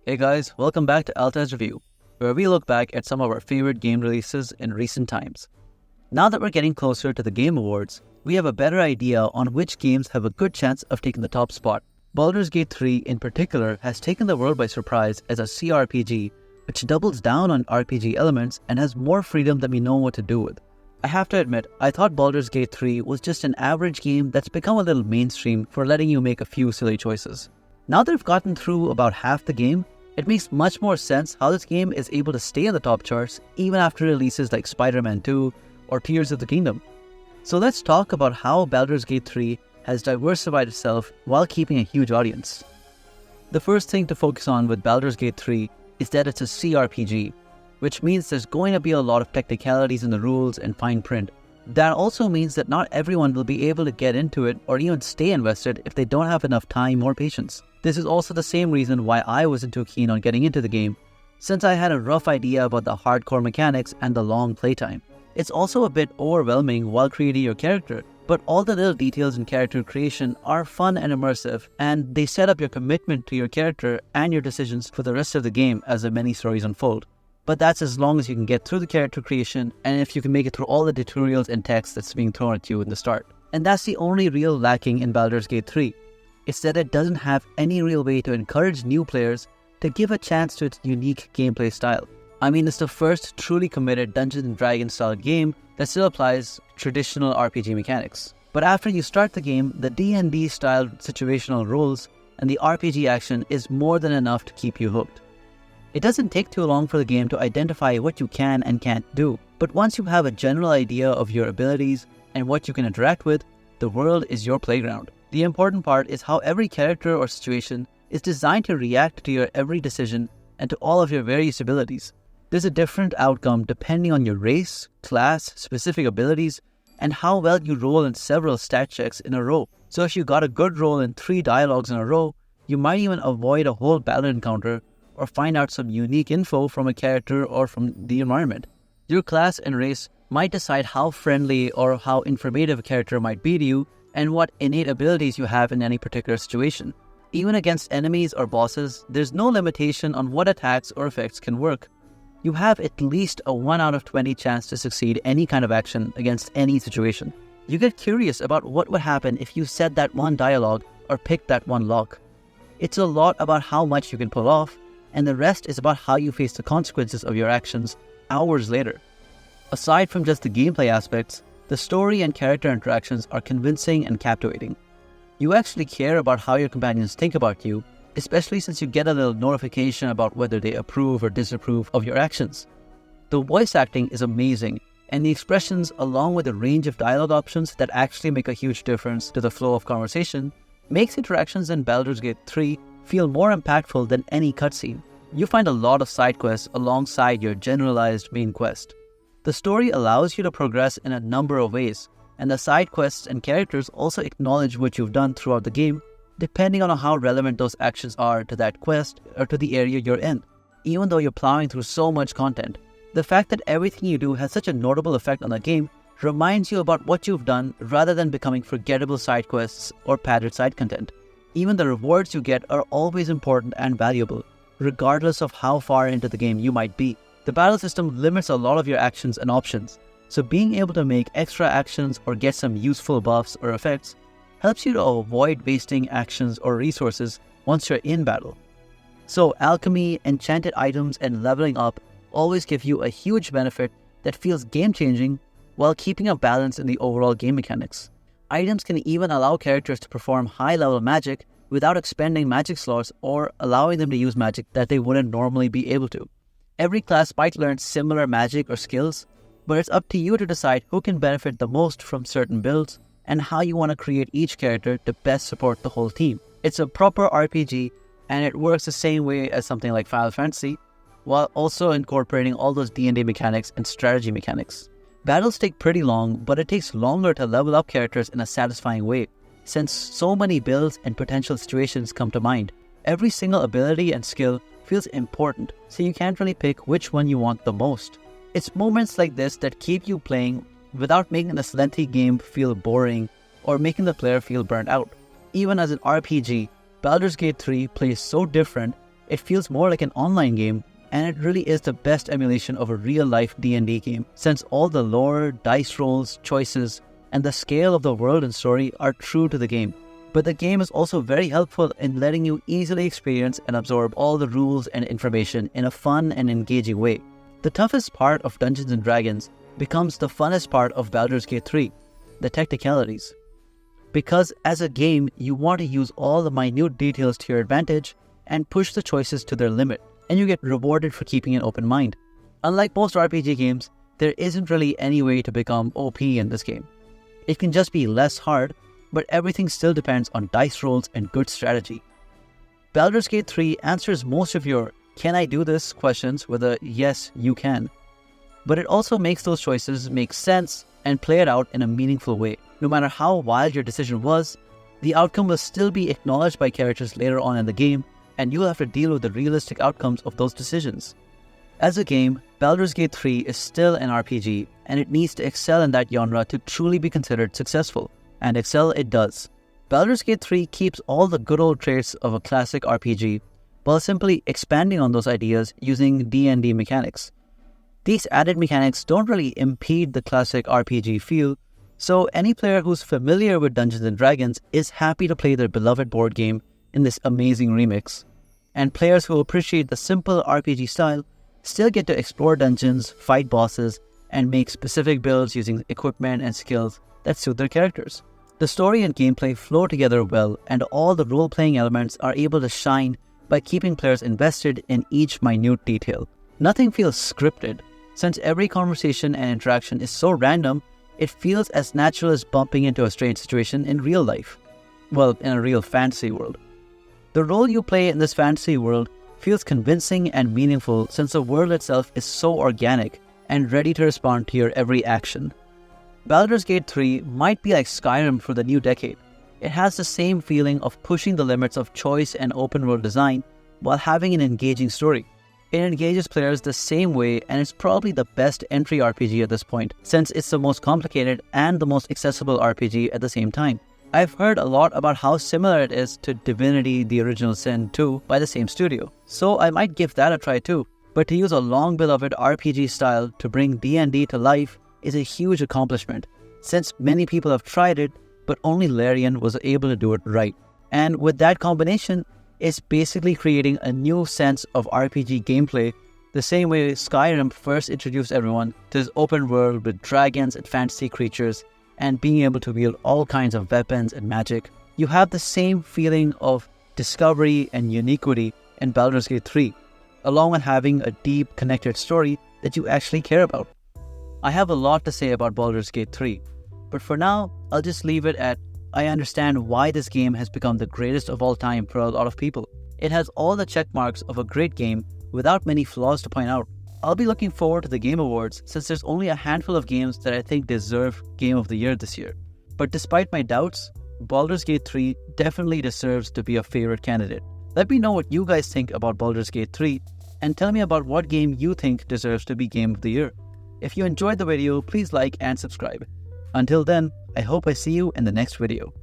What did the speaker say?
Hey guys, welcome back to Altaz-Review, where we look back at some of our favorite game releases in recent times. Now that we're getting closer to the Game Awards, we have a better idea on which games have a good chance of taking the top spot. Baldur's Gate 3 in particular has taken the world by surprise as a CRPG, which doubles down on RPG elements and has more freedom than we know what to do with. I have to admit, I thought Baldur's Gate 3 was just an average game that's become a little mainstream for letting you make a few silly choices. Now that we've gotten through about half the game, it makes much more sense how this game is able to stay on the top charts even after releases like Spider-Man 2 or Tears of the Kingdom. So let's talk about how Baldur's Gate 3 has diversified itself while keeping a huge audience. The first thing to focus on with Baldur's Gate 3 is that it's a CRPG, which means there's going to be a lot of technicalities in the rules and fine print. That also means that not everyone will be able to get into it or even stay invested if they don't have enough time or patience. This is also the same reason why I wasn't too keen on getting into the game, since I had a rough idea about the hardcore mechanics and the long playtime. It's also a bit overwhelming while creating your character, but all the little details in character creation are fun and immersive, and they set up your commitment to your character and your decisions for the rest of the game as the many stories unfold. But that's as long as you can get through the character creation and if you can make it through all the tutorials and text that's being thrown at you in the start. And that's the only real lacking in Baldur's Gate 3. It's that it doesn't have any real way to encourage new players to give a chance to its unique gameplay style. I mean, it's the first truly committed Dungeons & Dragons style game that still applies traditional RPG mechanics. But after you start the game, the D&D style situational roles and the RPG action is more than enough to keep you hooked. It doesn't take too long for the game to identify what you can and can't do, but once you have a general idea of your abilities and what you can interact with, the world is your playground. The important part is how every character or situation is designed to react to your every decision and to all of your various abilities. There's a different outcome depending on your race, class, specific abilities, and how well you roll in several stat checks in a row. So if you got a good roll in 3 dialogues in a row, you might even avoid a whole battle encounter or find out some unique info from a character or from the environment. Your class and race might decide how friendly or how informative a character might be to you and what innate abilities you have in any particular situation. Even against enemies or bosses, there's no limitation on what attacks or effects can work. You have at least a 1 out of 20 chance to succeed any kind of action against any situation. You get curious about what would happen if you said that one dialogue or picked that one lock. It's a lot about how much you can pull off, and the rest is about how you face the consequences of your actions hours later. Aside from just the gameplay aspects, the story and character interactions are convincing and captivating. You actually care about how your companions think about you, especially since you get a little notification about whether they approve or disapprove of your actions. The voice acting is amazing, and the expressions along with a range of dialogue options that actually make a huge difference to the flow of conversation makes interactions in Baldur's Gate 3 feel more impactful than any cutscene. You find a lot of side quests alongside your generalized main quest. The story allows you to progress in a number of ways, and the side quests and characters also acknowledge what you've done throughout the game, depending on how relevant those actions are to that quest or to the area you're in. Even though you're plowing through so much content, the fact that everything you do has such a notable effect on the game reminds you about what you've done rather than becoming forgettable side quests or padded side content. Even the rewards you get are always important and valuable, regardless of how far into the game you might be. The battle system limits a lot of your actions and options, so being able to make extra actions or get some useful buffs or effects helps you to avoid wasting actions or resources once you're in battle. So alchemy, enchanted items, and leveling up always give you a huge benefit that feels game-changing while keeping a balance in the overall game mechanics. Items can even allow characters to perform high-level magic without expending magic slots or allowing them to use magic that they wouldn't normally be able to. Every class might learn similar magic or skills, but it's up to you to decide who can benefit the most from certain builds and how you want to create each character to best support the whole team. It's a proper RPG, and it works the same way as something like Final Fantasy, while also incorporating all those D&D mechanics and strategy mechanics. Battles take pretty long, but it takes longer to level up characters in a satisfying way, since so many builds and potential situations come to mind. Every single ability and skill feels important, so you can't really pick which one you want the most. It's moments like this that keep you playing without making this lengthy game feel boring or making the player feel burnt out. Even as an RPG, Baldur's Gate 3 plays so different It feels more like an online game, and it really is the best emulation of a real-life D&D game, since all the lore, dice rolls, choices, and the scale of the world and story are true to the game. But the game is also very helpful in letting you easily experience and absorb all the rules and information in a fun and engaging way. The toughest part of Dungeons & Dragons becomes the funnest part of Baldur's Gate 3, the technicalities. Because as a game, you want to use all the minute details to your advantage and push the choices to their limit, and you get rewarded for keeping an open mind. Unlike most RPG games, there isn't really any way to become OP in this game. It can just be less hard, but everything still depends on dice rolls and good strategy. Baldur's Gate 3 answers most of your "can I do this?" questions with a "yes, you can." But it also makes those choices make sense and play it out in a meaningful way. No matter how wild your decision was, the outcome will still be acknowledged by characters later on in the game, and you'll have to deal with the realistic outcomes of those decisions. As a game, Baldur's Gate 3 is still an RPG, and it needs to excel in that genre to truly be considered successful. And excel it does. Baldur's Gate 3 keeps all the good old traits of a classic RPG, while simply expanding on those ideas using D&D mechanics. These added mechanics don't really impede the classic RPG feel, so any player who's familiar with Dungeons & Dragons is happy to play their beloved board game in this amazing remix. And players who appreciate the simple RPG style still get to explore dungeons, fight bosses, and make specific builds using equipment and skills that suit their characters. The story and gameplay flow together well, and all the role-playing elements are able to shine by keeping players invested in each minute detail. Nothing feels scripted. Since every conversation and interaction is so random, it feels as natural as bumping into a strange situation in real life. Well, in a real fantasy world. The role you play in this fantasy world feels convincing and meaningful since the world itself is so organic and ready to respond to your every action. Baldur's Gate 3 might be like Skyrim for the new decade. It has the same feeling of pushing the limits of choice and open world design while having an engaging story. It engages players the same way, and it's probably the best entry RPG at this point, since it's the most complicated and the most accessible RPG at the same time. I've heard a lot about how similar it is to Divinity: The Original Sin 2 by the same studio, so I might give that a try too. But to use a long-beloved RPG style to bring D&D to life is a huge accomplishment, since many people have tried it, but only Larian was able to do it right. And with that combination, it's basically creating a new sense of RPG gameplay, the same way Skyrim first introduced everyone to this open world with dragons and fantasy creatures, and being able to wield all kinds of weapons and magic. You have the same feeling of discovery and uniquity in Baldur's Gate 3, along with having a deep, connected story that you actually care about. I have a lot to say about Baldur's Gate 3, but for now, I'll just leave it at I understand why this game has become the greatest of all time for a lot of people. It has all the check marks of a great game without many flaws to point out. I'll be looking forward to the Game Awards since there's only a handful of games that I think deserve Game of the Year this year. But despite my doubts, Baldur's Gate 3 definitely deserves to be a favorite candidate. Let me know what you guys think about Baldur's Gate 3 and tell me about what game you think deserves to be Game of the Year. If you enjoyed the video, please like and subscribe. Until then, I hope I see you in the next video.